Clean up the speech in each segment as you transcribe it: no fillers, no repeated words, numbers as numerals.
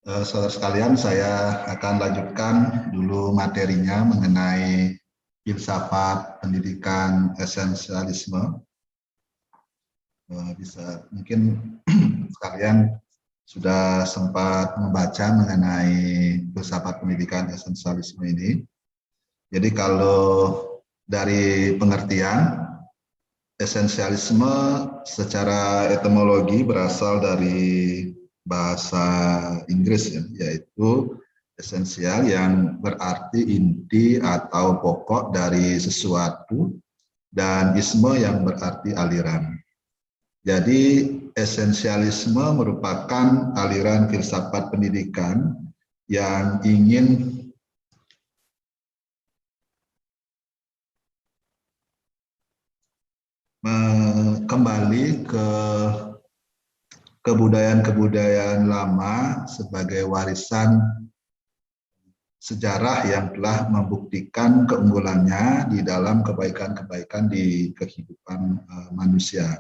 Saudara sekalian, saya akan lanjutkan dulu materinya mengenai filsafat pendidikan esensialisme. Bisa mungkin sekalian sudah sempat membaca mengenai filsafat pendidikan esensialisme ini. Jadi kalau dari pengertian, esensialisme secara etimologi berasal dari bahasa Inggris, yaitu esensial yang berarti inti atau pokok dari sesuatu, dan isme yang berarti aliran. Jadi esensialisme merupakan aliran filsafat pendidikan yang ingin kembali ke kebudayaan-kebudayaan lama sebagai warisan sejarah yang telah membuktikan keunggulannya di dalam kebaikan-kebaikan di kehidupan manusia.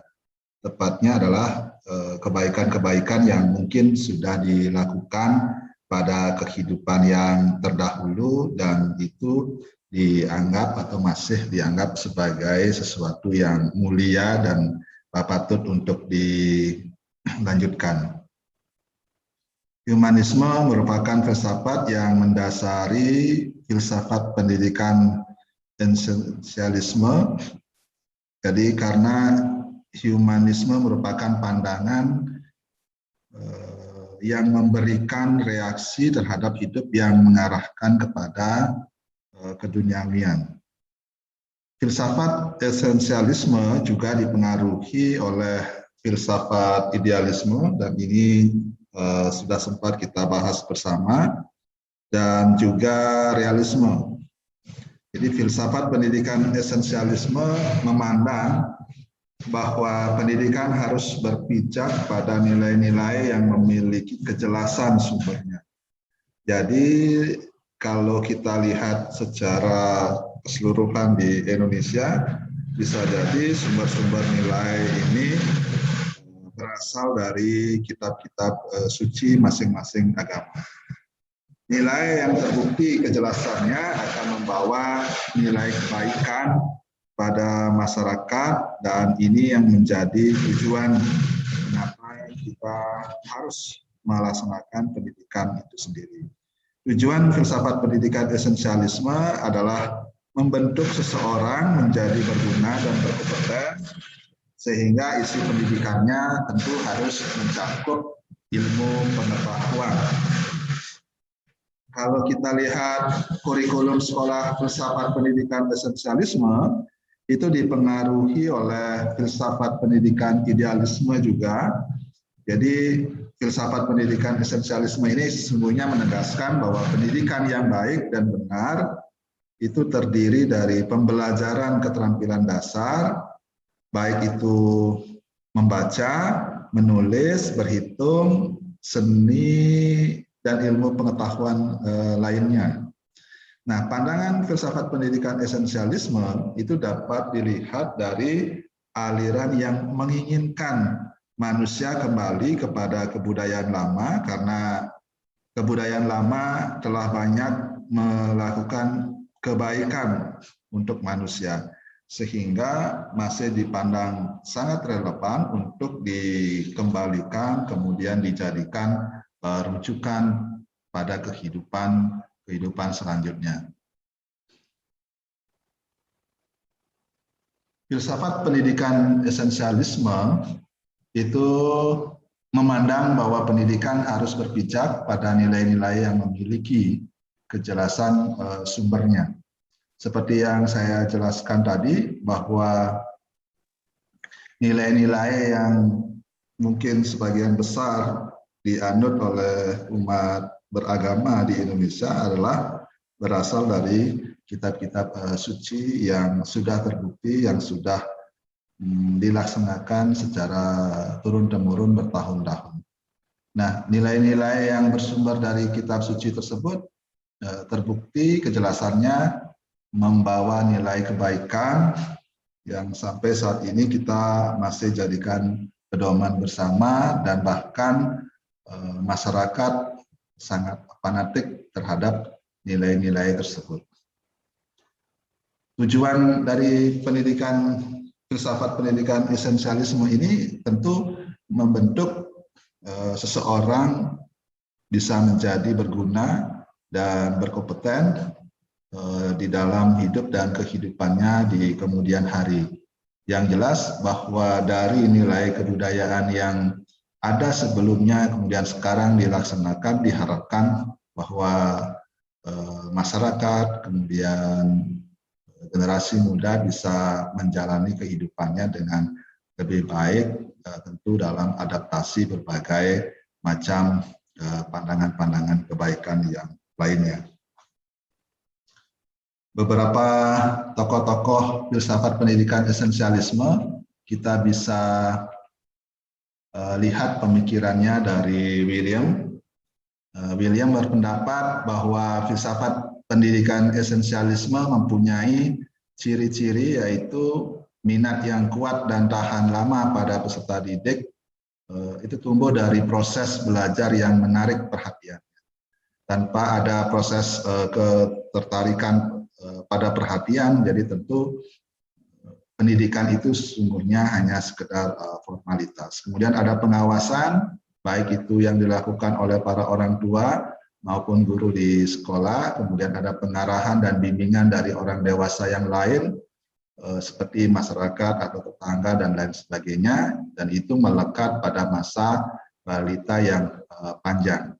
Tepatnya adalah kebaikan-kebaikan yang mungkin sudah dilakukan pada kehidupan yang terdahulu dan itu dianggap atau masih dianggap sebagai sesuatu yang mulia dan patut untuk dilanjutkan. Humanisme merupakan filsafat yang mendasari filsafat pendidikan esensialisme. Jadi karena humanisme merupakan pandangan yang memberikan reaksi terhadap hidup yang mengarahkan kepada keduniawian. Filsafat esensialisme juga dipengaruhi oleh filsafat idealisme, dan ini sudah sempat kita bahas bersama, dan juga realisme. Jadi filsafat pendidikan esensialisme memandang bahwa pendidikan harus berpijak pada nilai-nilai yang memiliki kejelasan sumbernya. Jadi kalau kita lihat secara keseluruhan di Indonesia, bisa jadi sumber-sumber nilai ini berasal dari kitab-kitab suci masing-masing agama. Nilai yang terbukti kejelasannya akan membawa nilai kebaikan pada masyarakat, dan ini yang menjadi tujuan mengapa kita harus melaksanakan pendidikan itu sendiri. Tujuan filsafat pendidikan esensialisme adalah membentuk seseorang menjadi berguna dan berkompeten, sehingga isi pendidikannya tentu harus mencakup ilmu pengetahuan. Kalau kita lihat kurikulum sekolah filsafat pendidikan esensialisme, itu dipengaruhi oleh filsafat pendidikan idealisme juga. Jadi filsafat pendidikan esensialisme ini sesungguhnya menegaskan bahwa pendidikan yang baik dan benar itu terdiri dari pembelajaran keterampilan dasar, baik itu membaca, menulis, berhitung, seni, dan ilmu pengetahuan lainnya. Nah, pandangan filsafat pendidikan esensialisme itu dapat dilihat dari aliran yang menginginkan manusia kembali kepada kebudayaan lama, karena kebudayaan lama telah banyak melakukan kebaikan untuk manusia, sehingga masih dipandang sangat relevan untuk dikembalikan, kemudian dijadikan rujukan pada kehidupan selanjutnya. Filsafat pendidikan esensialisme itu memandang bahwa pendidikan harus berpijak pada nilai-nilai yang memiliki kejelasan sumbernya. Seperti yang saya jelaskan tadi, bahwa nilai-nilai yang mungkin sebagian besar dianut oleh umat beragama di Indonesia adalah berasal dari kitab-kitab suci yang sudah terbukti, yang sudah dilaksanakan secara turun-temurun bertahun-tahun. Nah, nilai-nilai yang bersumber dari kitab suci tersebut terbukti kejelasannya membawa nilai kebaikan yang sampai saat ini kita masih jadikan pedoman bersama, dan bahkan masyarakat sangat fanatik terhadap nilai-nilai tersebut. Tujuan dari pendidikan filsafat pendidikan esensialisme ini tentu membentuk seseorang bisa menjadi berguna dan berkompeten di dalam hidup dan kehidupannya di kemudian hari. Yang jelas bahwa dari nilai kebudayaan yang ada sebelumnya kemudian sekarang dilaksanakan, diharapkan bahwa masyarakat kemudian generasi muda bisa menjalani kehidupannya dengan lebih baik, tentu dalam adaptasi berbagai macam pandangan-pandangan kebaikan yang lainnya. Beberapa tokoh-tokoh filsafat pendidikan esensialisme kita bisa lihat pemikirannya dari William. William berpendapat bahwa filsafat pendidikan esensialisme mempunyai ciri-ciri yaitu minat yang kuat dan tahan lama pada peserta didik, itu tumbuh dari proses belajar yang menarik perhatian. Tanpa ada proses ketertarikan pada perhatian, jadi tentu pendidikan itu sesungguhnya hanya sekedar formalitas. Kemudian ada pengawasan, baik itu yang dilakukan oleh para orang tua maupun guru di sekolah, kemudian ada pengarahan dan bimbingan dari orang dewasa yang lain, seperti masyarakat atau tetangga dan lain sebagainya, dan itu melekat pada masa balita yang panjang.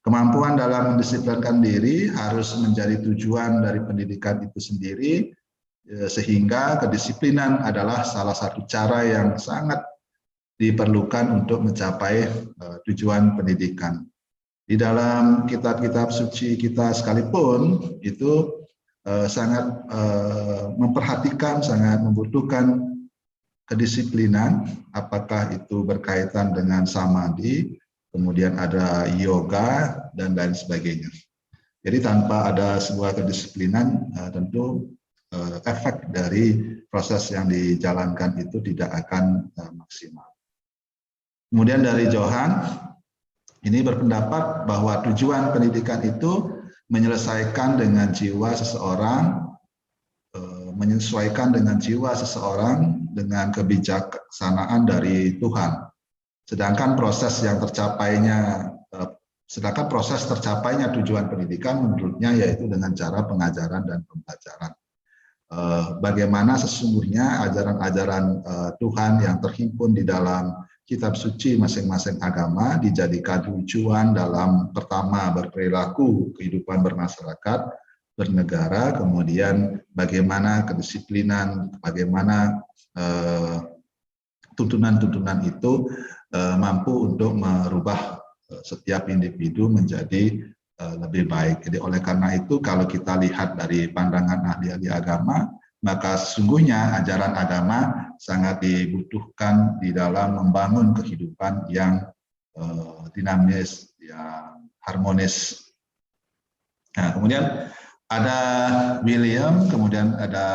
Kemampuan dalam mendisiplinkan diri harus menjadi tujuan dari pendidikan itu sendiri, sehingga kedisiplinan adalah salah satu cara yang sangat diperlukan untuk mencapai tujuan pendidikan. Di dalam kitab-kitab suci kita sekalipun itu sangat memperhatikan, sangat membutuhkan kedisiplinan, apakah itu berkaitan dengan samadhi, kemudian ada yoga, dan lain sebagainya. Jadi tanpa ada sebuah kedisiplinan, tentu efek dari proses yang dijalankan itu tidak akan maksimal. Kemudian dari Johan, ini berpendapat bahwa tujuan pendidikan itu menyelesaikan dengan jiwa seseorang, menyesuaikan dengan jiwa seseorang dengan kebijaksanaan dari Tuhan. Sedangkan proses tercapainya tujuan pendidikan menurutnya yaitu dengan cara pengajaran dan pembelajaran. Bagaimana sesungguhnya ajaran-ajaran Tuhan yang terhimpun di dalam kitab suci masing-masing agama dijadikan tujuan dalam pertama berperilaku kehidupan bermasyarakat, bernegara, kemudian bagaimana kedisiplinan, bagaimana tuntunan-tuntunan itu mampu untuk merubah setiap individu menjadi lebih baik. Jadi oleh karena itu kalau kita lihat dari pandangan ahli-ahli agama, maka sesungguhnya ajaran agama sangat dibutuhkan di dalam membangun kehidupan yang dinamis, yang harmonis. Nah, kemudian ada William, kemudian ada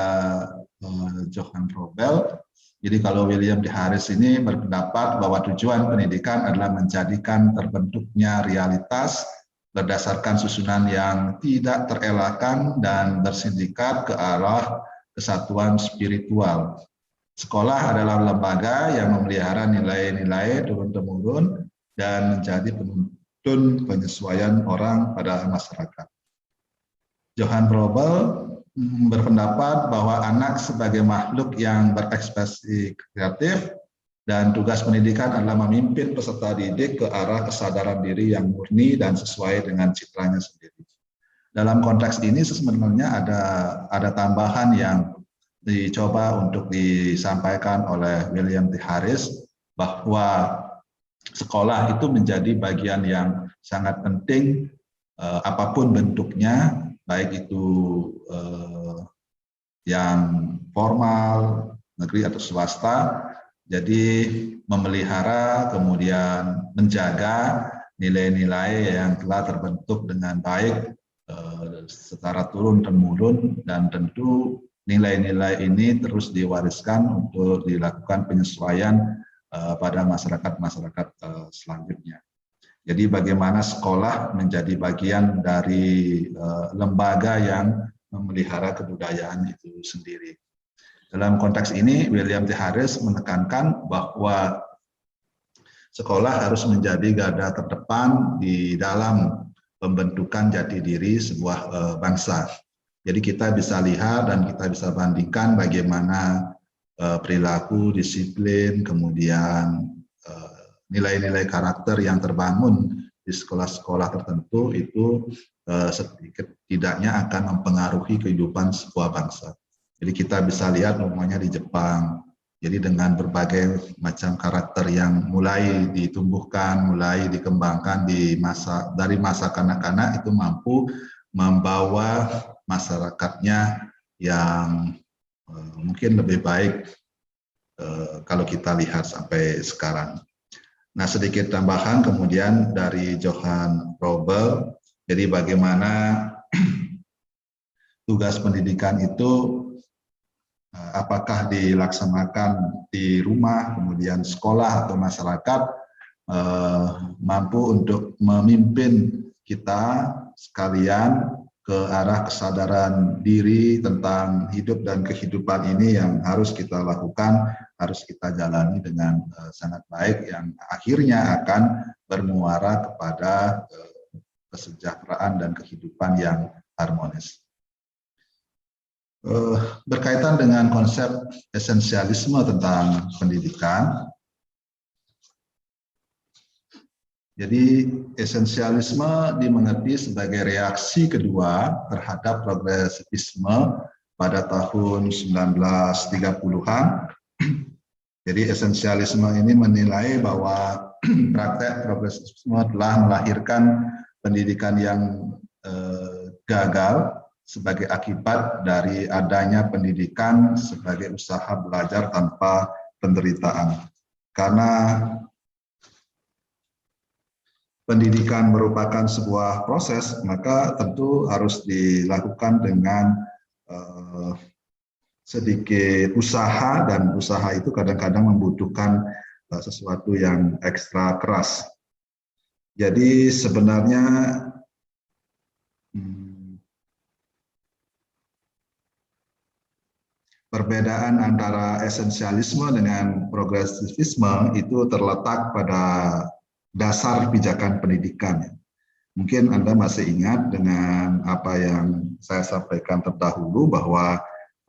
Johan Robel. Jadi kalau William D. Harris ini berpendapat bahwa tujuan pendidikan adalah menjadikan terbentuknya realitas berdasarkan susunan yang tidak terelakkan dan bersindikat ke arah kesatuan spiritual. Sekolah adalah lembaga yang memelihara nilai-nilai turun-temurun dan menjadi penuntun penyesuaian orang pada masyarakat. Johan Robel berpendapat bahwa anak sebagai makhluk yang berekspresi kreatif dan tugas pendidikan adalah memimpin peserta didik ke arah kesadaran diri yang murni dan sesuai dengan citranya sendiri. Dalam konteks ini sebenarnya ada tambahan yang dicoba untuk disampaikan oleh William T. Harris bahwa sekolah itu menjadi bagian yang sangat penting apapun bentuknya, baik itu yang formal, negeri atau swasta. Jadi memelihara kemudian menjaga nilai-nilai yang telah terbentuk dengan baik secara turun-temurun, dan tentu nilai-nilai ini terus diwariskan untuk dilakukan penyesuaian pada masyarakat-masyarakat selanjutnya. Jadi bagaimana sekolah menjadi bagian dari lembaga yang memelihara kebudayaan itu sendiri. Dalam konteks ini, William T. Harris menekankan bahwa sekolah harus menjadi garda terdepan di dalam pembentukan jati diri sebuah bangsa. Jadi kita bisa lihat dan kita bisa bandingkan bagaimana perilaku, disiplin, kemudian nilai-nilai karakter yang terbangun di sekolah-sekolah tertentu itu sedikit tidaknya akan mempengaruhi kehidupan sebuah bangsa. Jadi kita bisa lihat umumnya di Jepang. Jadi dengan berbagai macam karakter yang mulai ditumbuhkan, mulai dikembangkan dari masa kanak-kanak itu mampu membawa masyarakatnya yang mungkin lebih baik kalau kita lihat sampai sekarang. Nah, sedikit tambahan kemudian dari Johann Roble, jadi bagaimana tugas pendidikan itu apakah dilaksanakan di rumah, kemudian sekolah atau masyarakat mampu untuk memimpin kita sekalian ke arah kesadaran diri tentang hidup dan kehidupan ini yang harus kita lakukan, harus kita jalani dengan sangat baik, yang akhirnya akan bermuara kepada kesejahteraan dan kehidupan yang harmonis. Berkaitan dengan konsep esensialisme tentang pendidikan, jadi esensialisme dimengerti sebagai reaksi kedua terhadap progresivisme pada tahun 1930-an. Jadi esensialisme ini menilai bahwa praktek progresivisme telah melahirkan pendidikan yang gagal sebagai akibat dari adanya pendidikan sebagai usaha belajar tanpa penderitaan. Karena pendidikan merupakan sebuah proses, maka tentu harus dilakukan dengan sedikit usaha, dan usaha itu kadang-kadang membutuhkan sesuatu yang ekstra keras. Jadi sebenarnya perbedaan antara esensialisme dengan progresivisme itu terletak pada dasar pijakan pendidikan. Mungkin Anda masih ingat dengan apa yang saya sampaikan terdahulu bahwa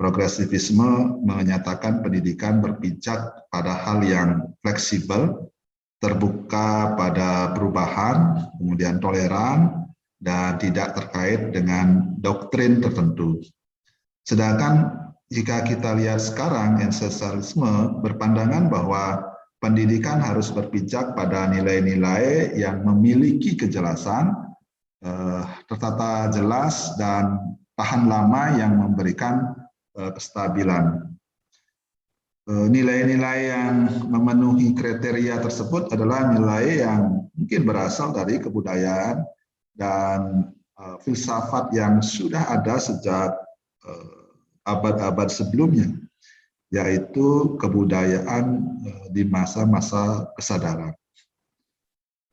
progresivisme menyatakan pendidikan berpijak pada hal yang fleksibel, terbuka pada perubahan, kemudian toleran, dan tidak terkait dengan doktrin tertentu. Sedangkan jika kita lihat sekarang, esensialisme berpandangan bahwa pendidikan harus berpijak pada nilai-nilai yang memiliki kejelasan, tertata jelas, dan tahan lama yang memberikan kestabilan. Nilai-nilai yang memenuhi kriteria tersebut adalah nilai yang mungkin berasal dari kebudayaan dan filsafat yang sudah ada sejak abad-abad sebelumnya, yaitu kebudayaan di masa-masa kesadaran.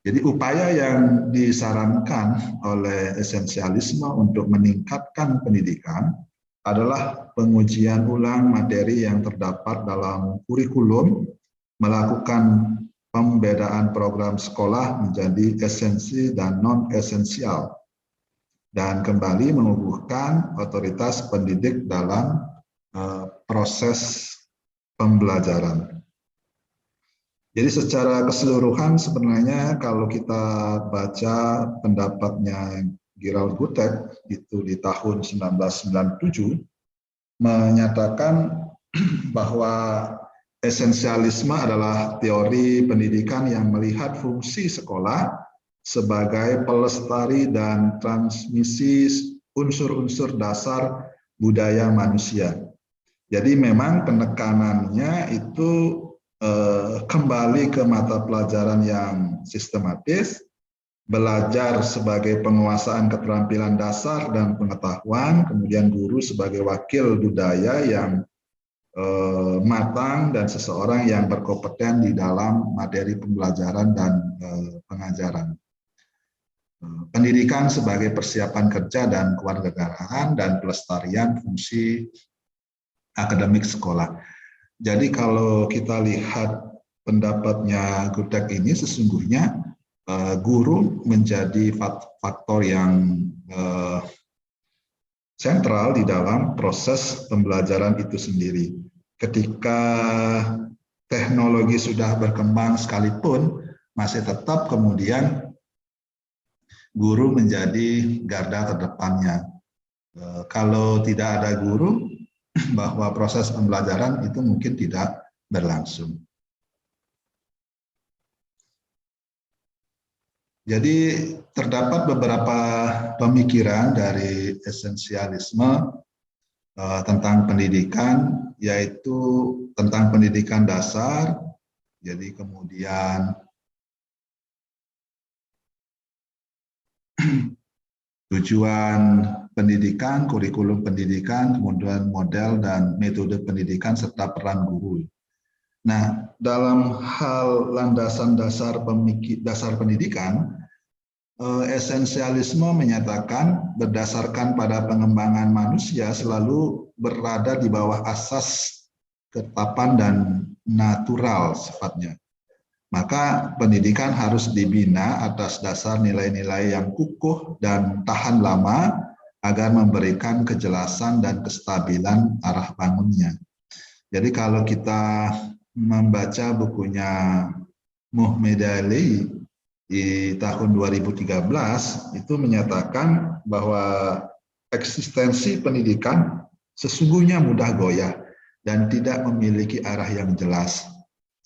Jadi upaya yang disarankan oleh esensialisme untuk meningkatkan pendidikan adalah pengujian ulang materi yang terdapat dalam kurikulum, melakukan pembedaan program sekolah menjadi esensi dan non-esensial, dan kembali mengukuhkan otoritas pendidik dalam proses pembelajaran. Jadi secara keseluruhan sebenarnya kalau kita baca pendapatnya Gerald Gutek itu di tahun 1997 menyatakan bahwa esensialisme adalah teori pendidikan yang melihat fungsi sekolah sebagai pelestari dan transmisi unsur-unsur dasar budaya manusia. Jadi memang penekanannya itu kembali ke mata pelajaran yang sistematis, belajar sebagai penguasaan keterampilan dasar dan pengetahuan, kemudian guru sebagai wakil budaya yang matang dan seseorang yang berkompeten di dalam materi pembelajaran dan pengajaran. pendidikan sebagai persiapan kerja dan kewarganegaraan dan pelestarian fungsi akademik sekolah. Jadi kalau kita lihat pendapatnya Gutek ini, sesungguhnya guru menjadi faktor yang sentral di dalam proses pembelajaran itu sendiri. Ketika teknologi sudah berkembang sekalipun, masih tetap kemudian guru menjadi garda terdepannya. Kalau tidak ada guru, bahwa proses pembelajaran itu mungkin tidak berlangsung. Jadi terdapat beberapa pemikiran dari esensialisme tentang pendidikan, yaitu tentang pendidikan dasar, jadi kemudian tujuan pendidikan, kurikulum pendidikan, kemudian model dan metode pendidikan, serta peran guru. Nah, dalam hal landasan dasar pendidikan, esensialisme menyatakan berdasarkan pada pengembangan manusia selalu berada di bawah asas ketetapan dan natural sifatnya. Maka pendidikan harus dibina atas dasar nilai-nilai yang kukuh dan tahan lama agar memberikan kejelasan dan kestabilan arah bangunnya. Jadi kalau kita membaca bukunya Muhammad Ali di tahun 2013, itu menyatakan bahwa eksistensi pendidikan sesungguhnya mudah goyah dan tidak memiliki arah yang jelas.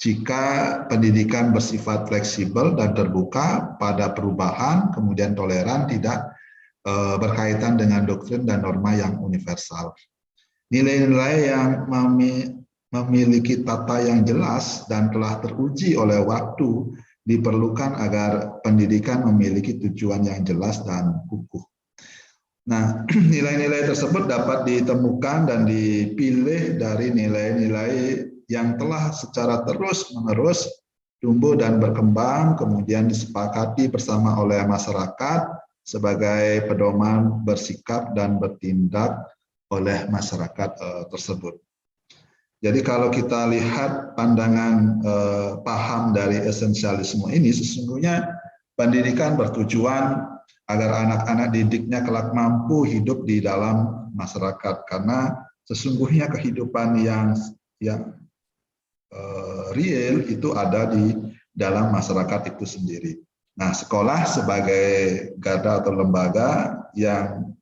Jika pendidikan bersifat fleksibel dan terbuka pada perubahan, kemudian toleran, tidak berkaitan dengan doktrin dan norma yang universal. Nilai-nilai yang memiliki tata yang jelas dan telah teruji oleh waktu diperlukan agar pendidikan memiliki tujuan yang jelas dan kukuh. Nah, nilai-nilai tersebut dapat ditemukan dan dipilih dari nilai-nilai yang telah secara terus-menerus tumbuh dan berkembang, kemudian disepakati bersama oleh masyarakat sebagai pedoman bersikap dan bertindak oleh masyarakat tersebut. Jadi kalau kita lihat pandangan paham dari esensialisme ini, sesungguhnya pendidikan bertujuan agar anak-anak didiknya kelak mampu hidup di dalam masyarakat, karena sesungguhnya kehidupan yang real itu ada di dalam masyarakat itu sendiri. Nah, sekolah sebagai garda atau lembaga yang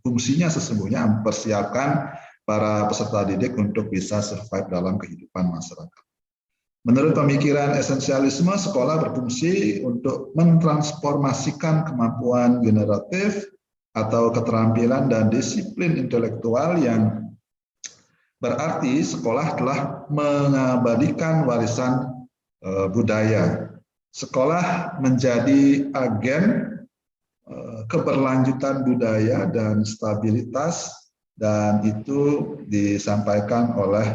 fungsinya sesungguhnya mempersiapkan para peserta didik untuk bisa survive dalam kehidupan masyarakat. Menurut pemikiran esensialisme, sekolah berfungsi untuk mentransformasikan kemampuan generatif atau keterampilan dan disiplin intelektual, yang berarti sekolah telah mengabadikan warisan budaya. Sekolah menjadi agen keberlanjutan budaya dan stabilitas, dan itu disampaikan oleh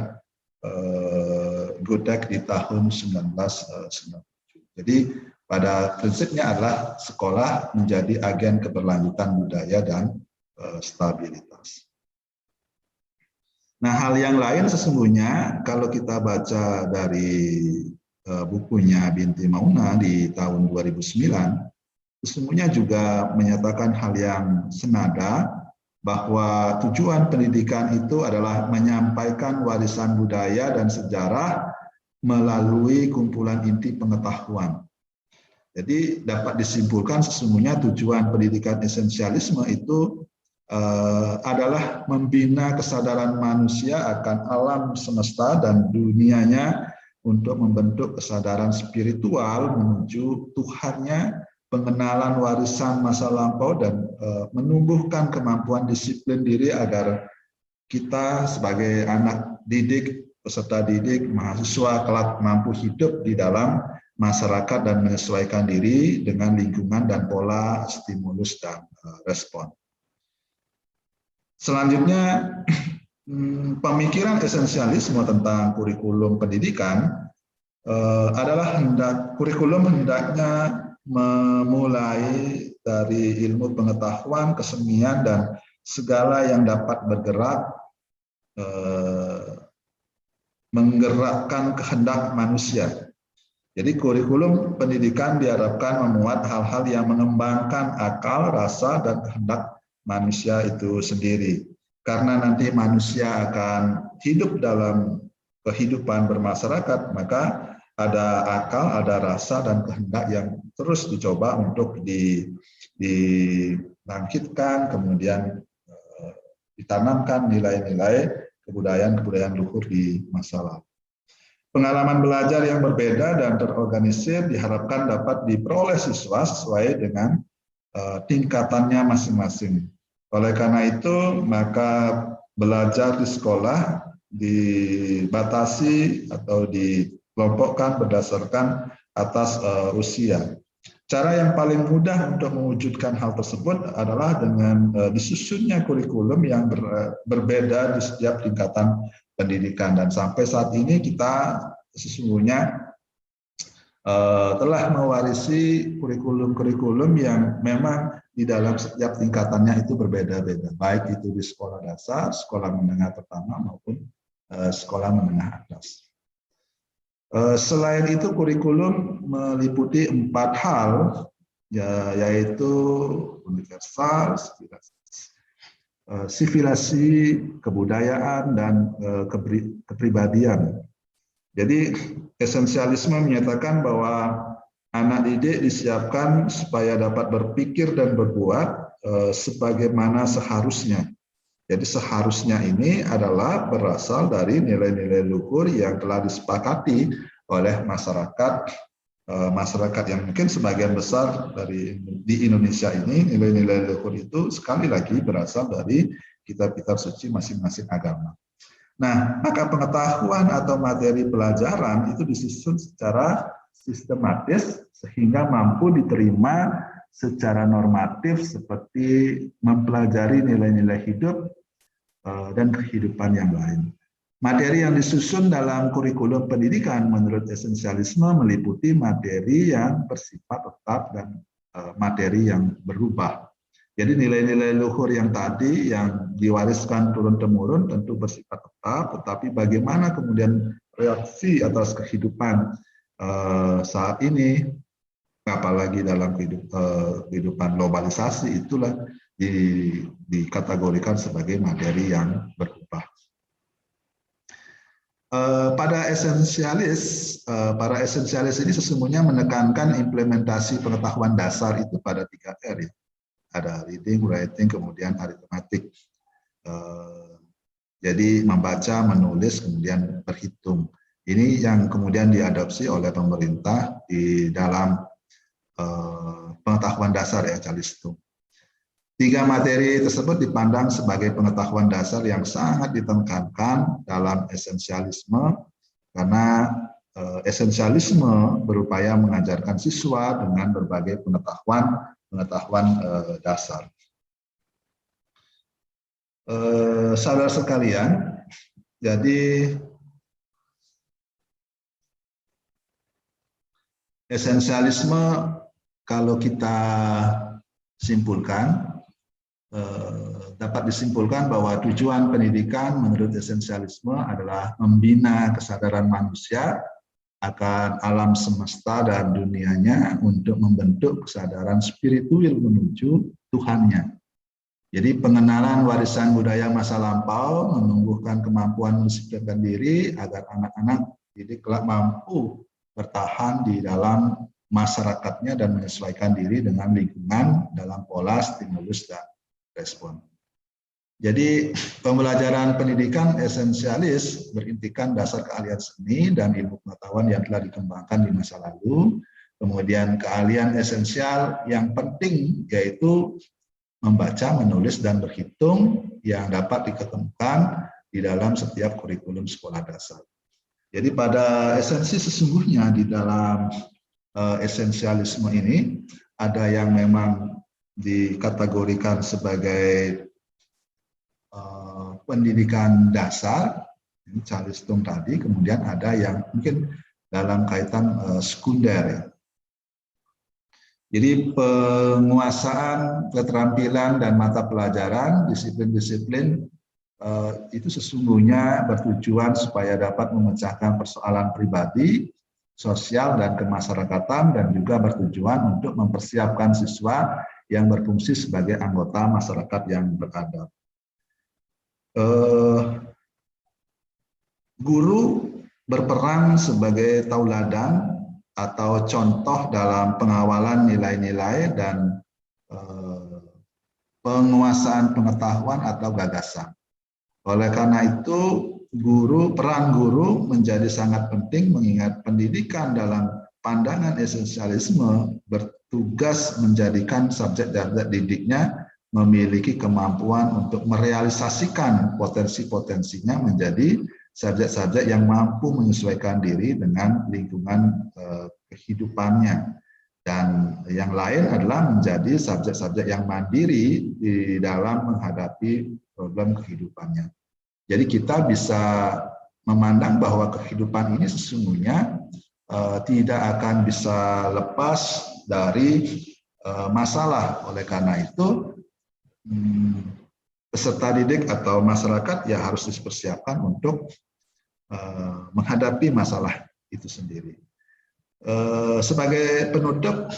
Gutek di tahun 1997. Jadi pada prinsipnya adalah sekolah menjadi agen keberlanjutan budaya dan stabilitas. Nah, hal yang lain sesungguhnya kalau kita baca dari bukunya Binti Mauna di tahun 2009, sesungguhnya juga menyatakan hal yang senada, bahwa tujuan pendidikan itu adalah menyampaikan warisan budaya dan sejarah melalui kumpulan inti pengetahuan. Jadi dapat disimpulkan sesungguhnya tujuan pendidikan esensialisme itu adalah membina kesadaran manusia akan alam semesta dan dunianya untuk membentuk kesadaran spiritual menuju Tuhannya, pengenalan warisan masa lampau, dan menumbuhkan kemampuan disiplin diri agar kita sebagai anak didik, peserta didik, mahasiswa kelak mampu hidup di dalam masyarakat dan menyesuaikan diri dengan lingkungan dan pola stimulus dan respon. Selanjutnya, pemikiran esensialisme tentang kurikulum pendidikan adalah kurikulum hendaknya memulai dari ilmu pengetahuan, kesenian, dan segala yang dapat bergerak menggerakkan kehendak manusia. Jadi kurikulum pendidikan diharapkan memuat hal-hal yang mengembangkan akal, rasa, dan kehendak manusia itu sendiri. Karena nanti manusia akan hidup dalam kehidupan bermasyarakat, maka ada akal, ada rasa, dan kehendak yang terus dicoba untuk dibangkitkan, kemudian ditanamkan nilai-nilai kebudayaan luhur di masa lalu. Pengalaman belajar yang berbeda dan terorganisir diharapkan dapat diperoleh siswa sesuai dengan tingkatannya masing-masing. Oleh karena itu, maka belajar di sekolah dibatasi atau dikelompokkan berdasarkan atas usia. Cara yang paling mudah untuk mewujudkan hal tersebut adalah dengan disusunnya kurikulum yang berbeda di setiap tingkatan pendidikan, dan sampai saat ini kita sesungguhnya telah mewarisi kurikulum-kurikulum yang memang di dalam setiap tingkatannya itu berbeda-beda, baik itu di sekolah dasar, sekolah menengah pertama maupun sekolah menengah atas. Selain itu kurikulum meliputi 4 hal, yaitu universal, sivilasi, kebudayaan, dan kepribadian. Jadi esensialisme menyatakan bahwa anak didik disiapkan supaya dapat berpikir dan berbuat sebagaimana seharusnya. Jadi seharusnya ini adalah berasal dari nilai-nilai luhur yang telah disepakati oleh masyarakat yang mungkin sebagian besar di Indonesia ini, nilai-nilai luhur itu sekali lagi berasal dari kitab-kitab suci masing-masing agama. Nah, maka pengetahuan atau materi pelajaran itu disusun secara sistematis sehingga mampu diterima secara normatif seperti mempelajari nilai-nilai hidup dan kehidupan yang lain. Materi yang disusun dalam kurikulum pendidikan menurut esensialisme meliputi materi yang bersifat tetap dan materi yang berubah. Jadi nilai-nilai luhur yang tadi yang diwariskan turun-temurun tentu bersifat tetap, tetapi bagaimana kemudian reaksi atas kehidupan saat ini, apalagi dalam kehidupan globalisasi, itulah dikategorikan sebagai materi yang berubah. Para esensialis ini sesungguhnya menekankan implementasi pengetahuan dasar itu pada 3 R. Ya. Ada reading, writing, kemudian arithmetic. Jadi membaca, menulis, kemudian berhitung. Ini yang kemudian diadopsi oleh pemerintah di dalam pengetahuan dasar ya, Calistung. 3 materi tersebut dipandang sebagai pengetahuan dasar yang sangat ditekankan dalam esensialisme, karena esensialisme berupaya mengajarkan siswa dengan berbagai pengetahuan dasar. Saudara sekalian, jadi esensialisme kalau kita simpulkan, dapat disimpulkan bahwa tujuan pendidikan menurut esensialisme adalah membina kesadaran manusia akan alam semesta dan dunianya untuk membentuk kesadaran spiritual menuju Tuhannya. Jadi pengenalan warisan budaya masa lampau menumbuhkan kemampuan mendisiplinkan diri agar anak-anak didik kelak mampu bertahan di dalam masyarakatnya dan menyesuaikan diri dengan lingkungan dalam pola stimulus dan respon. Jadi pembelajaran pendidikan esensialis berintikan dasar keahlian seni dan ilmu pengetahuan yang telah dikembangkan di masa lalu. Kemudian keahlian esensial yang penting yaitu membaca, menulis, dan berhitung yang dapat diketemukan di dalam setiap kurikulum sekolah dasar. Jadi pada esensi sesungguhnya di dalam esensialisme ini ada yang memang dikategorikan sebagai pendidikan dasar, ini Calistung tadi, kemudian ada yang mungkin dalam kaitan sekunder. Ya. Jadi penguasaan keterampilan dan mata pelajaran, disiplin-disiplin itu sesungguhnya bertujuan supaya dapat memecahkan persoalan pribadi, sosial, dan kemasyarakatan, dan juga bertujuan untuk mempersiapkan siswa yang berfungsi sebagai anggota masyarakat yang beradab. Guru berperan sebagai tauladan atau contoh dalam pengawalan nilai-nilai dan penguasaan pengetahuan atau gagasan. Oleh karena itu, peran guru menjadi sangat penting mengingat pendidikan dalam pandangan esensialisme bertugas menjadikan subjek-subjek didiknya memiliki kemampuan untuk merealisasikan potensi-potensinya menjadi subjek-subjek yang mampu menyesuaikan diri dengan lingkungan kehidupannya. Dan yang lain adalah menjadi subjek-subjek yang mandiri di dalam menghadapi problem kehidupannya. Jadi kita bisa memandang bahwa kehidupan ini sesungguhnya tidak akan bisa lepas dari masalah. Oleh karena itu, peserta didik atau masyarakat ya harus dipersiapkan untuk menghadapi masalah itu sendiri. Sebagai penutup,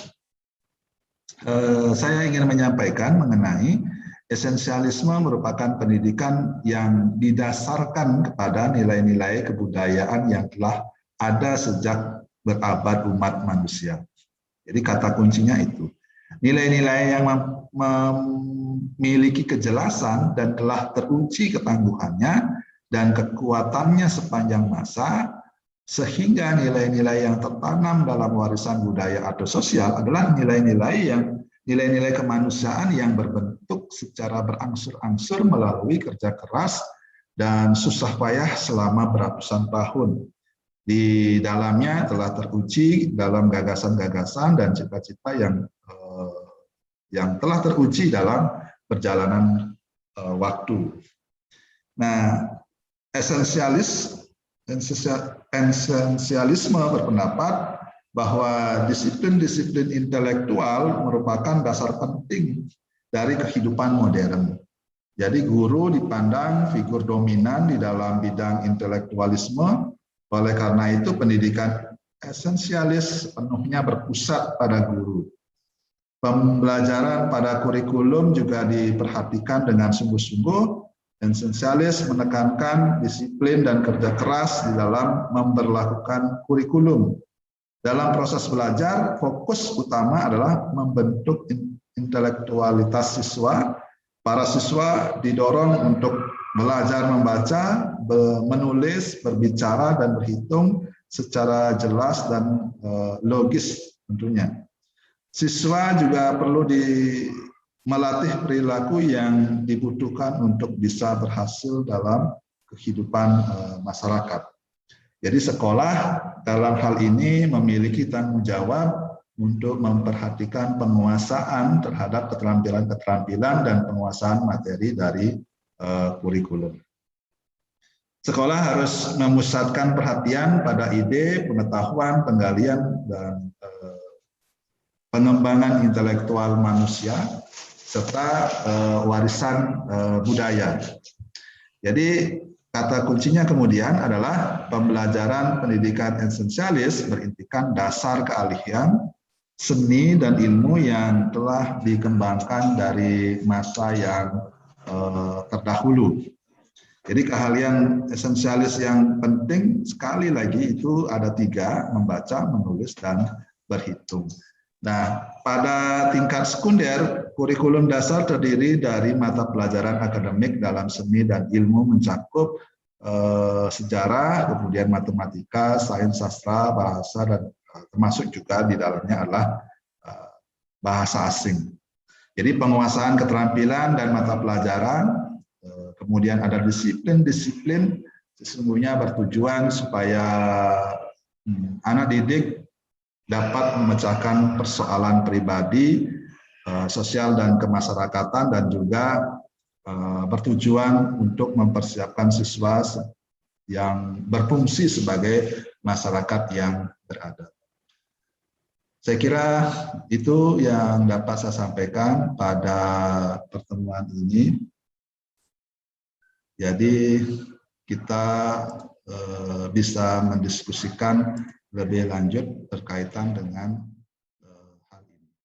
saya ingin menyampaikan mengenai esensialisme merupakan pendidikan yang didasarkan kepada nilai-nilai kebudayaan yang telah ada sejak berabad umat manusia. Jadi kata kuncinya itu. Nilai-nilai yang memiliki kejelasan dan telah teruji ketangguhannya dan kekuatannya sepanjang masa, sehingga nilai-nilai yang tertanam dalam warisan budaya atau sosial adalah nilai-nilai kemanusiaan yang berbentuk secara berangsur-angsur melalui kerja keras dan susah payah selama beratusan tahun. Di dalamnya telah teruji dalam gagasan-gagasan dan cita-cita yang telah teruji dalam perjalanan waktu. Nah, esensialisme berpendapat bahwa disiplin-disiplin intelektual merupakan dasar penting dari kehidupan modern. Jadi guru dipandang figur dominan di dalam bidang intelektualisme, oleh karena itu pendidikan esensialis sepenuhnya berpusat pada guru. Pembelajaran pada kurikulum juga diperhatikan dengan sungguh-sungguh. Esensialis menekankan disiplin dan kerja keras di dalam memberlakukan kurikulum. Dalam proses belajar, fokus utama adalah membentuk intelektualitas siswa. Para siswa didorong untuk belajar membaca, menulis, berbicara, dan berhitung secara jelas dan logis tentunya. Siswa juga perlu melatih perilaku yang dibutuhkan untuk bisa berhasil dalam kehidupan masyarakat. Jadi sekolah dalam hal ini memiliki tanggung jawab untuk memperhatikan penguasaan terhadap keterampilan-keterampilan dan penguasaan materi dari kurikulum. Sekolah harus memusatkan perhatian pada ide, pengetahuan, penggalian, dan pengembangan intelektual manusia, serta warisan budaya. Jadi kata kuncinya kemudian adalah pembelajaran pendidikan esensialis berintikan dasar keahlian, seni, dan ilmu yang telah dikembangkan dari masa yang terdahulu. Jadi keahlian esensialis yang penting sekali lagi itu ada 3, membaca, menulis, dan berhitung. Nah, pada tingkat sekunder, kurikulum dasar terdiri dari mata pelajaran akademik dalam seni dan ilmu mencakup sejarah, kemudian matematika, sains, sastra, bahasa, dan termasuk juga di dalamnya adalah bahasa asing. Jadi penguasaan keterampilan dan mata pelajaran, kemudian ada disiplin-disiplin sesungguhnya bertujuan supaya anak didik dapat memecahkan persoalan pribadi, sosial, dan kemasyarakatan, dan juga bertujuan untuk mempersiapkan siswa yang berfungsi sebagai masyarakat yang beradab. Saya kira itu yang dapat saya sampaikan pada pertemuan ini. Jadi kita bisa mendiskusikan lebih lanjut berkaitan dengan